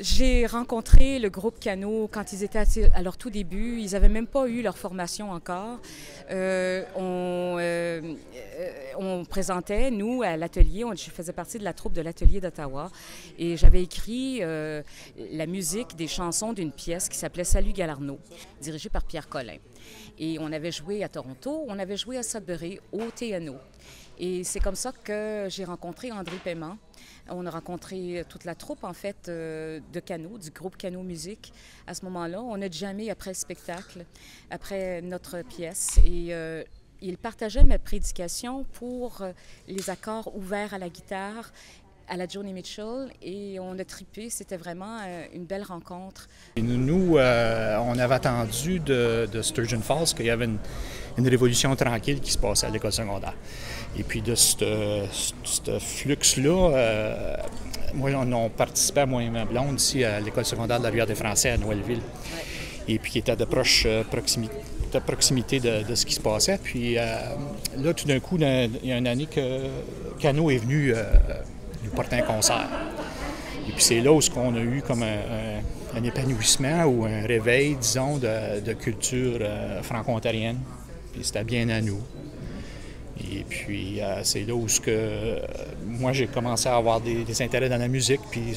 J'ai rencontré le groupe Cano quand ils étaient à leur tout début. Ils n'avaient même pas eu leur formation encore. On présentait, nous, à l'atelier, je faisais partie de la troupe de l'atelier d'Ottawa et j'avais écrit la musique des chansons d'une pièce qui s'appelait Salut Galarno, dirigée par Pierre Collin. Et on avait joué à Toronto, on avait joué à Sudbury, au TNO. Et c'est comme ça que j'ai rencontré André Paiement. On a rencontré toute la troupe, en fait, de Cano, du groupe Cano Musique. À ce moment-là, on a jammé après le spectacle, après notre pièce. Et il partageait ma prédication pour les accords ouverts à la guitare, à la Joni Mitchell, et on a trippé. C'était vraiment une belle rencontre. Et nous, on avait attendu de Sturgeon Falls qu'il y avait une révolution tranquille qui se passait à l'école secondaire. Et puis de ce flux-là, moi, on participait, moi et ma blonde, ici à l'école secondaire de la Rivière-des-Français à Noëlleville. Et puis qui était de proche proximité de ce qui se passait. Puis là, tout d'un coup, il y a une année que Cano est venu nous porter un concert. Et puis c'est là où on a eu comme un épanouissement ou un réveil, disons, de culture franco-ontarienne. Puis c'était bien à nous. Et puis c'est là où moi j'ai commencé à avoir des intérêts dans la musique, puis il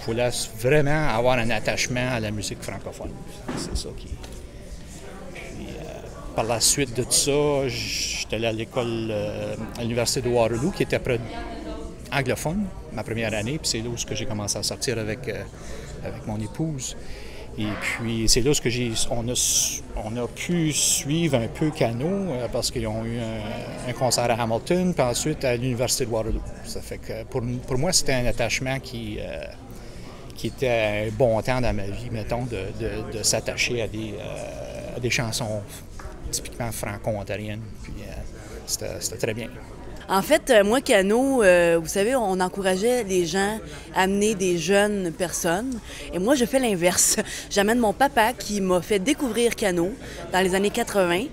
fallait vraiment avoir un attachement à la musique francophone. C'est ça qui... Puis par la suite de tout ça, j'étais allé à l'école, à l'université de Waterloo, qui était près anglophone, ma première année, puis c'est là où j'ai commencé à sortir avec mon épouse. Et puis c'est là où on a pu suivre un peu Cano parce qu'ils ont eu un concert à Hamilton, puis ensuite à l'université de Waterloo. Ça fait que pour moi, c'était un attachement qui était un bon temps dans ma vie, mettons, de s'attacher à des chansons typiquement franco-ontariennes. Puis c'était très bien. En fait, moi, Cano, vous savez, on encourageait les gens à amener des jeunes personnes. Et moi, je fais l'inverse. J'amène mon papa qui m'a fait découvrir Cano dans les années 80.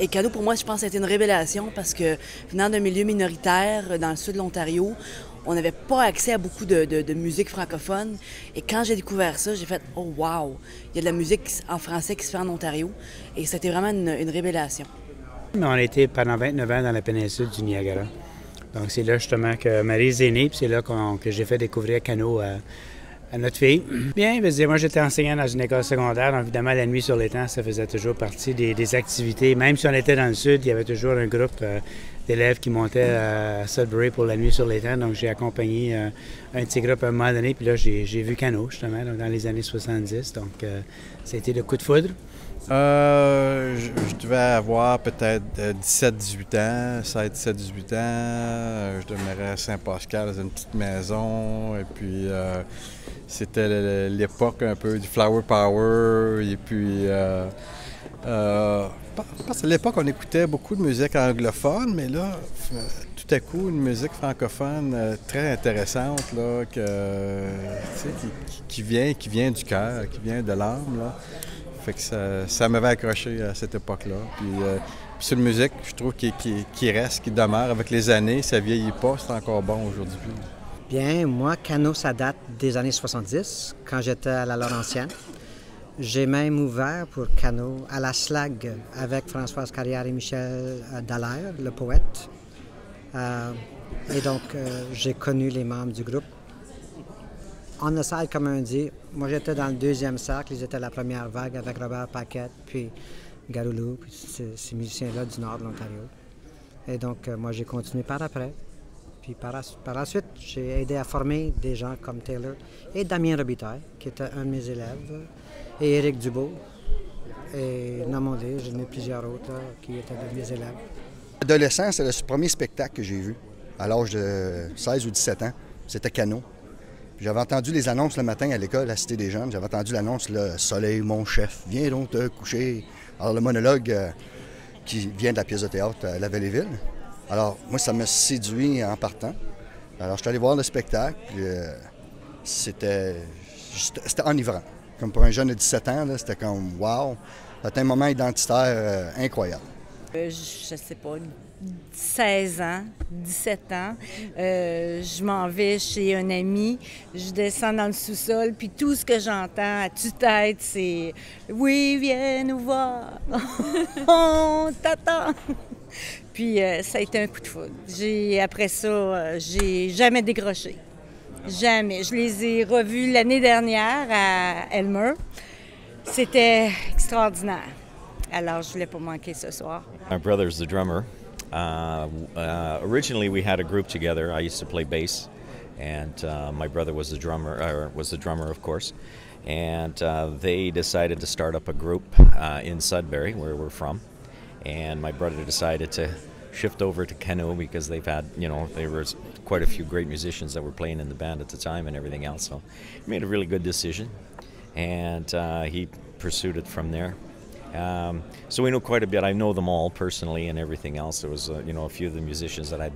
Et Cano, pour moi, je pense, c'était une révélation parce que venant d'un milieu minoritaire dans le sud de l'Ontario, on n'avait pas accès à beaucoup de musique francophone. Et quand j'ai découvert ça, j'ai fait « Oh, wow! Il y a de la musique en français qui se fait en Ontario. » Et c'était vraiment une révélation. On a été pendant 29 ans dans la péninsule du Niagara. Donc c'est là justement que Maryse est née, puis c'est là que j'ai fait découvrir Cano à notre fille. Bien, je veux dire, moi j'étais enseignant dans une école secondaire, donc évidemment la nuit sur l'étang, ça faisait toujours partie des activités. Même si on était dans le sud, il y avait toujours un groupe d'élèves qui montaient à Sudbury pour la nuit sur l'étang. Donc j'ai accompagné un petit groupe à un moment donné, puis là j'ai vu Cano justement donc, dans les années 70. Donc ça a été le coup de foudre. Je devais avoir peut-être 17-18 ans, 17-18 ans. Je demeurais à Saint-Pascal dans une petite maison. Et puis, c'était l'époque un peu du Flower Power. Et puis, parce qu'à l'époque, on écoutait beaucoup de musique anglophone, mais là, tout à coup, une musique francophone très intéressante, là, qui vient du cœur, qui vient de l'âme, là. Fait que ça m'avait accroché à cette époque-là. Puis c'est une musique, je trouve, qui reste, qui demeure avec les années. Ça vieillit pas, c'est encore bon aujourd'hui. Bien, moi, Cano, ça date des années 70, quand j'étais à la Laurentienne. J'ai même ouvert pour Cano à la SLAG avec Françoise Carrière et Michel Dallaire, le poète. Et donc, j'ai connu les membres du groupe. On the side, comme on dit, moi j'étais dans le deuxième cercle, ils étaient la première vague avec Robert Paquette, puis Garoulou, puis ces musiciens-là du nord de l'Ontario. Et donc, moi j'ai continué par après. Puis par la suite, j'ai aidé à former des gens comme Taylor et Damien Robitaille, qui était un de mes élèves, et Éric Dubois. Et nommons-les, j'en ai plusieurs autres là, qui étaient de mes élèves. Adolescent, c'est le premier spectacle que j'ai vu, à l'âge de 16 ou 17 ans. C'était Cano. J'avais entendu les annonces le matin à l'école, à la Cité des Jeunes. J'avais entendu l'annonce, le Soleil, mon chef, viens donc te coucher. Alors, le monologue qui vient de la pièce de théâtre à la Vallée-Ville. Alors, moi, ça m'a séduit en partant. Alors, je suis allé voir le spectacle. C'était enivrant. Comme pour un jeune de 17 ans, c'était comme wow. C'était un moment identitaire incroyable. Je sais pas, 16 ans, 17 ans. Je m'en vais chez un ami, je descends dans le sous-sol, puis tout ce que j'entends à tue-tête, c'est « Oui, viens nous voir, on t'attend ». Puis ça a été un coup de foudre. Après ça, j'ai jamais décroché. Jamais. Je les ai revus l'année dernière à Elmer. C'était extraordinaire. Alors, je voulais pas manquer ce soir. My brother's the drummer. Originally, we had a group together. I used to play bass, and my brother was the drummer, of course. And they decided to start up a group in Sudbury, where we're from. And my brother decided to shift over to Canoe because they've had, there was quite a few great musicians that were playing in the band at the time and everything else. So he made a really good decision, and he pursued it from there. So we know quite a bit. I know them all personally and everything else. There was, a few of the musicians that I'd,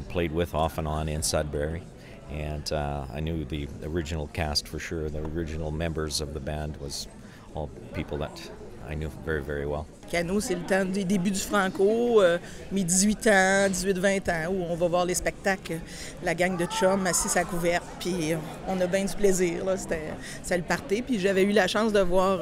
played with off and on in Sudbury. And I knew the original cast for sure. The original members of the band was all people that I knew very, very well. Canoe, c'est le temps des débuts du Franco, mes 18 ans, 18-20 ans, où on va voir les spectacles, la gang de chums assis à couverte, puis on a bien du plaisir, là, ça le partait. Puis j'avais eu la chance de voir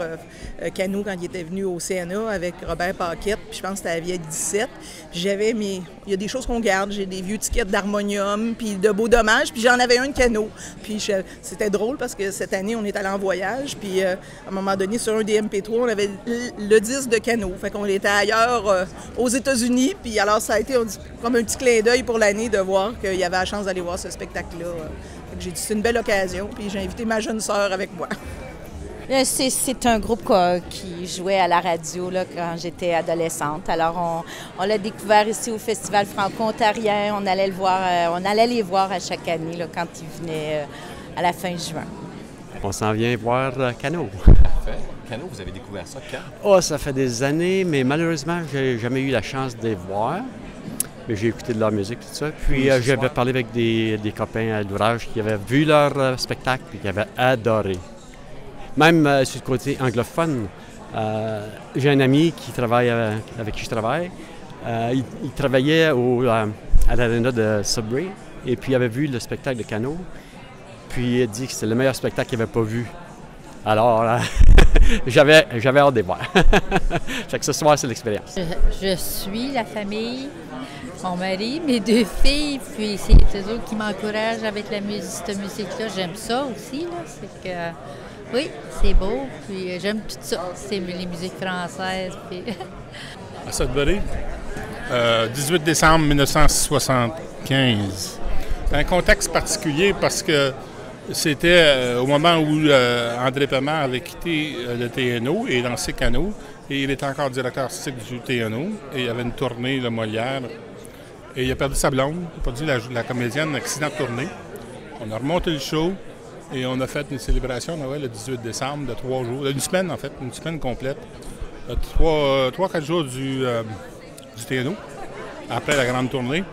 Canoe quand il était venu au CNA avec Robert Paquette, puis je pense que c'était à la vieille 17. Puis j'avais il y a des choses qu'on garde, j'ai des vieux tickets d'harmonium, puis de Beau Dommage, puis j'en avais un de Canoe. Puis c'était drôle parce que cette année, on est allé en voyage, puis à un moment donné, sur un des MP3, on avait le disque de Canoe. Fait qu'on était ailleurs aux États-Unis, puis alors ça a été comme un petit clin d'œil pour l'année de voir qu'il y avait la chance d'aller voir ce spectacle-là. J'ai dit c'est une belle occasion, puis j'ai invité ma jeune sœur avec moi. C'est un groupe qui jouait à la radio là, quand j'étais adolescente. Alors on l'a découvert ici au Festival franco-ontarien. On allait les voir à chaque année là, quand ils venaient à la fin juin. On s'en vient voir Canoe. Canoe, vous avez découvert ça quand? Oh, ça fait des années, mais malheureusement, j'ai jamais eu la chance de les voir. Mais j'ai écouté de leur musique, tout ça. Puis j'avais parlé avec des copains à l'ouvrage qui avaient vu leur spectacle et qui avaient adoré. Même sur le côté anglophone, j'ai un ami qui travaille avec qui je travaille. Il travaillait à l'aréna de Sudbury et puis il avait vu le spectacle de Canoe. Puis il a dit que c'était le meilleur spectacle qu'il n'avait pas vu. Alors, j'avais hâte de voir. Fait que ce soir, c'est l'expérience. Je suis la famille, mon mari, mes 2 filles, puis c'est eux autres qui m'encouragent avec cette musique-là. J'aime ça aussi, là. C'est que, oui, c'est beau, puis j'aime tout ça. C'est les musiques françaises. Puis... À Sudbury, 18 décembre 1975. C'est un contexte particulier parce que c'était au moment où André Paiement avait quitté le TNO et lancé Canoe. Et il était encore directeur artistique du TNO. Et il y avait une tournée de Molière. Et il a perdu sa blonde, il a perdu la comédienne, un accident de tournée. On a remonté le show et on a fait une célébration Noël le 18 décembre de 3 jours. Une semaine, en fait, une semaine complète. 3-4 jours du TNO, après la grande tournée.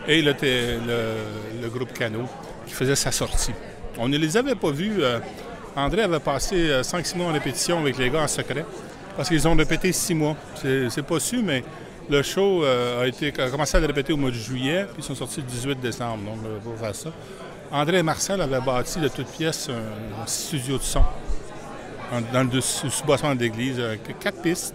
Et le groupe Canoe qui faisait sa sortie. On ne les avait pas vus. André avait passé 5-6 mois en répétition avec les gars en secret, parce qu'ils ont répété 6 mois. C'est pas su, mais le show a commencé à le répéter au mois de juillet, puis ils sont sortis le 18 décembre, donc pour faire ça. André et Marcel avaient bâti de toutes pièces un studio de son dans le sous-bossement de l'église, 4 pistes,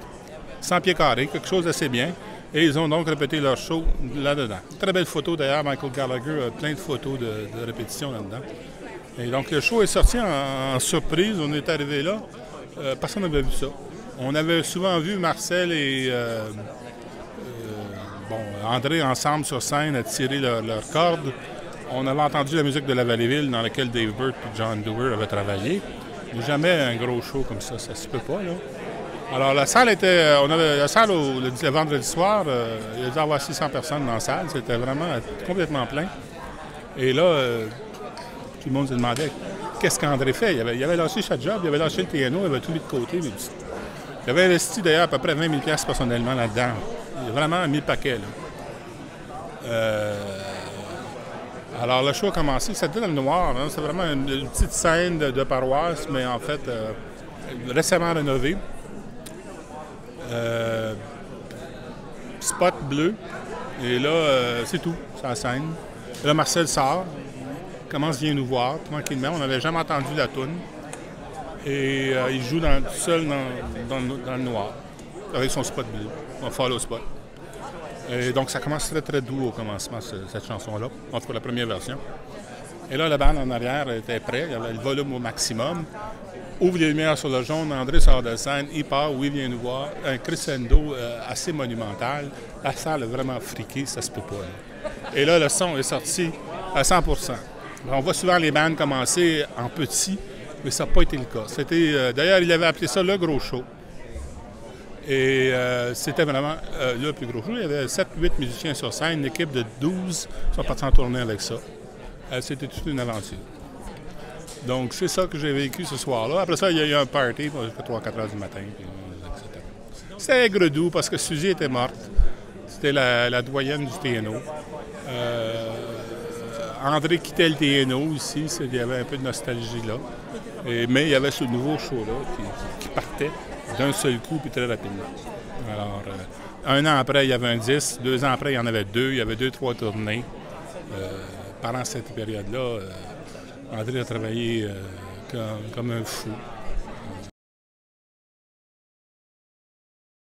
100 pieds carrés, quelque chose d'assez bien. Et ils ont donc répété leur show là-dedans. Très belle photo d'ailleurs, Michael Gallagher a plein de photos de répétition là-dedans. Et donc le show est sorti en surprise, on est arrivé là, personne n'avait vu ça. On avait souvent vu Marcel et André ensemble sur scène à tirer leurs cordes. On avait entendu la musique de la Valleyville dans laquelle Dave Burt et John Dewar avaient travaillé. Mais jamais un gros show comme ça se peut pas là. Alors, la salle était... le vendredi soir, il y a dû y avoir 600 personnes dans la salle. C'était vraiment complètement plein. Et là, tout le monde se demandait qu'est-ce qu'André fait. Il avait lâché sa job, il avait lâché le TNO, il avait tout mis de côté. Il avait investi d'ailleurs à peu près 20 000 $ personnellement là-dedans. Il a vraiment mis le paquet. Là. Alors, le show a commencé. C'était dans le noir. Hein. C'était vraiment une petite scène de paroisse, mais en fait, spot bleu. Et là, c'est tout, c'est la scène. Et là, Marcel sort, vient nous voir tranquillement. On n'avait jamais entendu la toune. Et il joue tout seul dans le noir, avec son spot bleu, son follow spot. Et donc, ça commence très, très doux au commencement, cette chanson-là, en tout cas la première version. Et là, la bande en arrière était prête, il y avait le volume au maximum. Ouvre les lumières sur le jaune, André sort de scène, il part, oui, il vient nous voir. Un crescendo assez monumental. La salle est vraiment friquée, ça se peut pas. Là. Et là, le son est sorti à 100%. On voit souvent les bandes commencer en petit, mais ça n'a pas été le cas. D'ailleurs, il avait appelé ça le gros show. Et c'était vraiment le plus gros show. Il y avait 7-8 musiciens sur scène, une équipe de 12 sont partis en tournée avec ça. C'était toute une aventure. Donc, c'est ça que j'ai vécu ce soir-là. Après ça, il y a eu un party jusqu'à 3-4 heures du matin. C'était aigre-doux parce que Suzy était morte. C'était la doyenne du TNO. André quittait le TNO aussi. Il y avait un peu de nostalgie là. Mais il y avait ce nouveau show-là qui partait d'un seul coup puis très rapidement. Alors, un an après, il y avait un 10. 2 ans après, il y en avait 2. Il y avait 2-3 tournées. Pendant cette période-là, André a travaillé comme un fou.